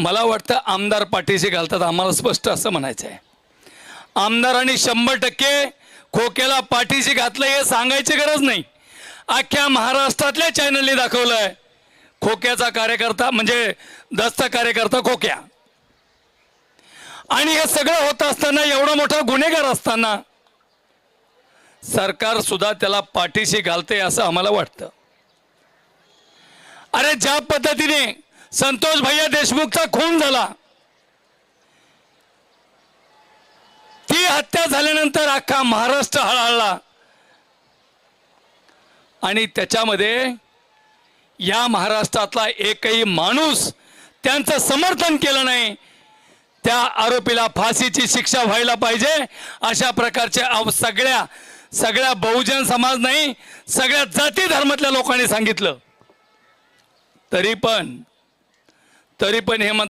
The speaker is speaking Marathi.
मला वाटतं आमदार पाठीशी घालतात, आम्हाला स्पष्ट असं म्हणायचं आहे. आमदारांनी 100% खोक्याला पाठीशी घातलं हे सांगायची गरज नाही. अख्ख्या महाराष्ट्रातल्या चॅनलने दाखवलंय खोक्याचा कार्यकर्ता म्हणजे दस्त कार्यकर्ता खोक्या. आणि हे सगळं होत असताना, एवढा मोठा गुन्हेगार असताना सरकार सुद्धा त्याला पाठीशी घालते असं आम्हाला वाटतं. अरे ज्या पद्धतीने संतोष भैया देशमुखचा खून झाला, ती हत्या झाल्यानंतर अख्खा महाराष्ट्र हळहळला आणि त्याच्यामध्ये या महाराष्ट्रातला एकही माणूस त्यांचं समर्थन केलं नाही. त्या आरोपीला फाशीची शिक्षा व्हायला पाहिजे अशा प्रकारचे सगळ्या बहुजन समाज नाही, सगळ्या जाती धर्मातल्या लोकांनी सांगितलं. तरी पण हे